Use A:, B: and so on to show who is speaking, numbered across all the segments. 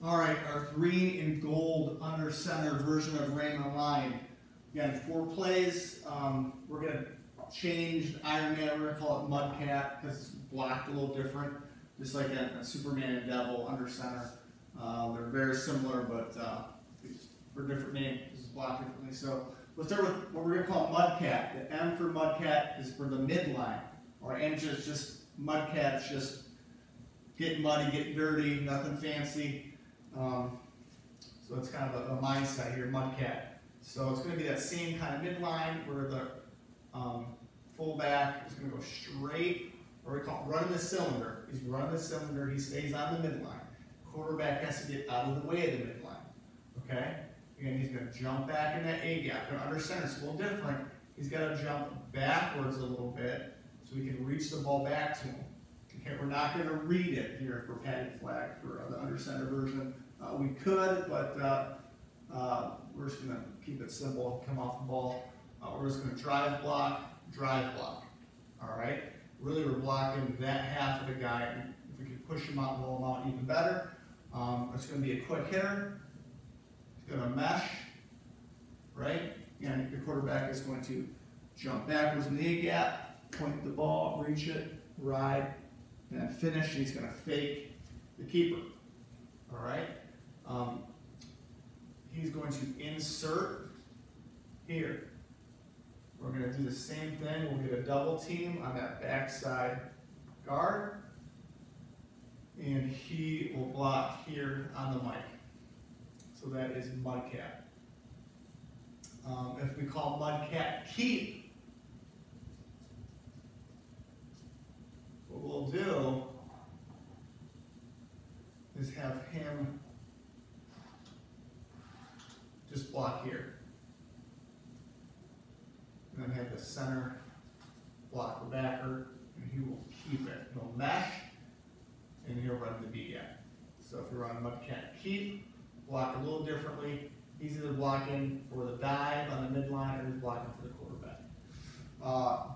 A: All right, our green and gold under center version of Rayman Lion. Again, 4 plays. We're going to change Iron Man. We're going to call it Mudcat because it's blocked a little different, just like a Superman and Devil under center. They're very similar, but for different names, this is blocked differently. So let's start with what we're going to call Mudcat. The M for Mudcat is for the midline, or N just Mudcat's just getting muddy, getting dirty, nothing fancy. So it's kind of a mindset here, Mudcat. So it's going to be that same kind of midline where the fullback is going to go straight, or we call it running the cylinder. He's running the cylinder, he stays on the midline. Quarterback has to get out of the way of the midline. Okay? Again, he's going to jump back in that A gap. And under center, it's a little different. He's got to jump backwards a little bit so we can reach the ball back to him. Okay, we're not going to read it here for padded flag for the under center version. We could, but we're just going to keep it simple, come off the ball. We're just going to drive block. All right? Really, we're blocking that half of the guy. And if we can push him out and roll him out, even better. It's going to be a quick hitter. It's going to mesh, right? And the quarterback is going to jump backwards in the A gap, point the ball, reach it, ride, and then finish. And he's going to fake the keeper. All right? He's going to insert here. We're going to do the same thing. We'll get a double team on that backside guard. And he will block here on the mic. So that is Mudcat. If we call Mudcat keep, what we'll do is have him just block here. And then have the center block the backer, and he will keep it. He'll mesh, and he'll run the B gap. So if you're on Mudcat keep, block a little differently. He's either blocking for the dive on the midline or he's blocking for the quarterback.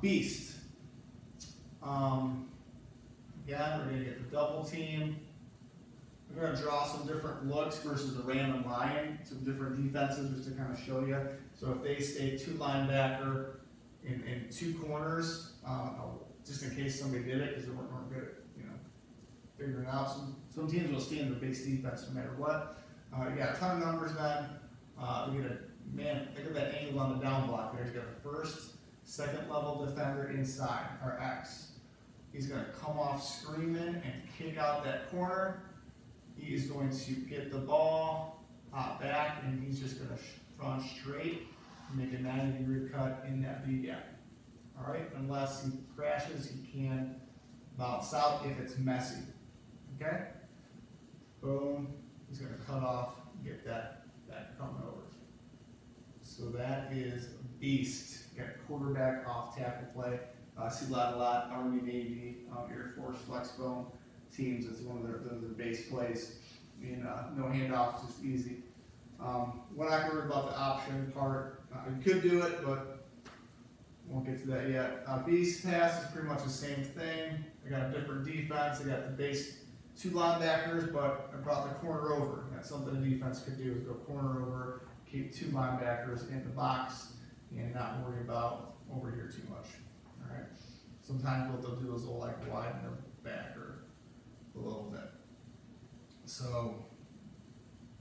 A: Beast. Again, we're going to get the double team. We're going to draw some different looks versus the Rayman Lion, some different defenses just to kind of show you. So if they stay 2 linebacker in 2 corners, just in case somebody did it because they weren't good at figuring out. Some teams will stay in the base defense no matter what. You got a ton of numbers then. We get think of that angle on the down block there. He's got a first, second level defender inside, or X. He's going to come off screaming and kick out that corner. He is going to get the ball, hop back, and he's just going to run straight and make a 90-degree cut in that B gap. All right, unless he crashes, he can bounce out if it's messy. Okay? Boom. He's going to cut off and get that coming over. So that is Beast. You got quarterback off tackle play. I see a lot, Army, Navy, Air Force, flex bone teams. It's one of their base plays. And no handoff, just easy. We're not worried about the option part. You could do it, but won't get to that yet. Beast pass is pretty much the same thing. They got a different defense. They got the base 2 linebackers, but I brought the corner over. That's something a defense could do, is go corner over, keep 2 linebackers in the box, and not worry about over here too much. All right. Sometimes what they'll do is they'll like widen their back or a little bit. So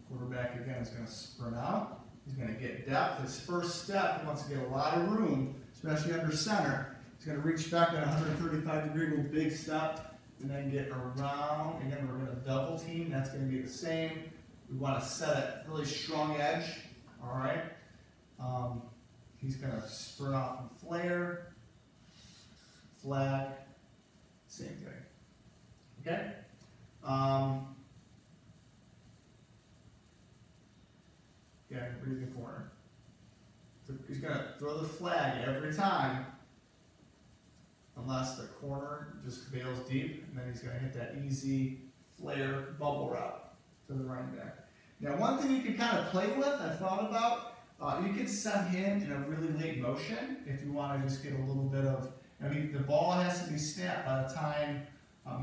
A: quarterback again is going to sprint out. He's going to get depth. His first step, he wants to get a lot of room, especially under center. He's going to reach back at 135-degree, little big step, and then get around. Again, we're going to double team. That's going to be the same. We want to set a really strong edge. All right. He's going to sprint off and flare, flag, same thing. Okay. Yeah, read the corner. So he's going to throw the flag every time, unless the corner just bails deep, and then he's going to hit that easy flare bubble route to the running back. Now, one thing you can kind of play with, I thought about, you can send him in a really late motion if you want to just get a little bit of, the ball has to be snapped by the time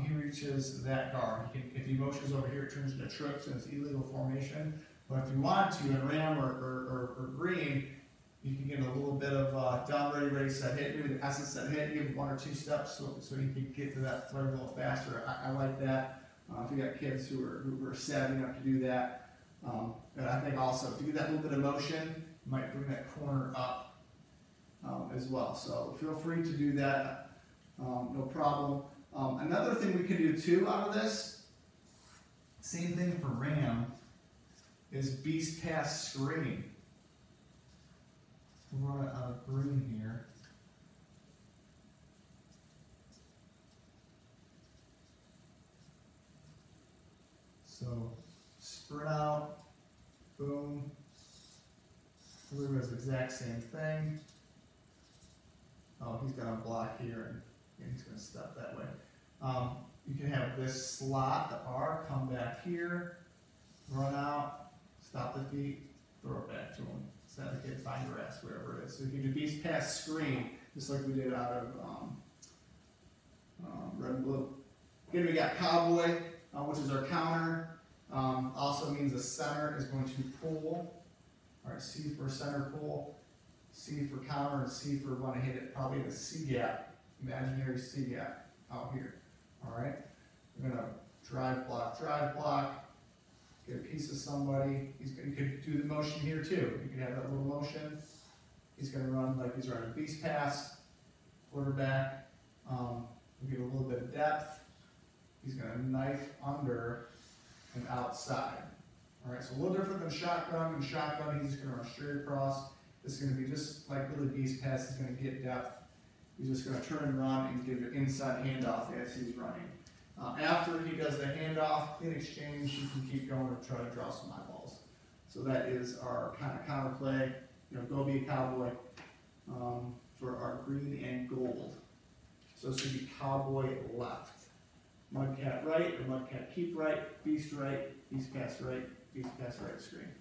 A: he reaches that guard. If he motions over here, it turns into trips and it's illegal formation. But if you want to, in ram or green, you can get a little bit of down, ready, set, hit, maybe the essence set, hit, give 1 or 2 steps so you can get to that thread a little faster. I like that. If you got kids who are savvy enough to do that. And I think also, if you get that little bit of motion, you might bring that corner up as well. So feel free to do that, no problem. Another thing we can do too out of this, same thing for ram, is beast pass screen. We'll run it on a green here. So sprint out, boom. Blue does the exact same thing. Oh, he's got a block here, and he's going to step that way. You can have this slot, the R, come back here, run out, stop the feet, throw it back to him. Set the kid, find grass, wherever it is. So you can do beast pass screen, just like we did out of red and blue. Again, we got cowboy, which is our counter. Also means the center is going to pull. All right, C for center pull, C for counter, and C for want to hit it probably the C gap, imaginary C gap out here. All right, we're gonna drive block, get a piece of somebody. You could do the motion here too. You could have that little motion. He's gonna run like he's running a beast pass, quarterback. We'll give a little bit of depth. He's gonna knife under and outside. All right, so a little different than shotgun. In shotgun, he's just gonna run straight across. This is gonna be just like Billy Beast pass. He's gonna get depth. He's just gonna turn and run and give an inside handoff as he's running. After he does the handoff, in exchange, you can keep going and try to draw some eyeballs. So that is our kind of counter play. You know, go be a cowboy for our green and gold. So this would be cowboy left. Mudcat right, or mudcat keep right, beast pass right, screen.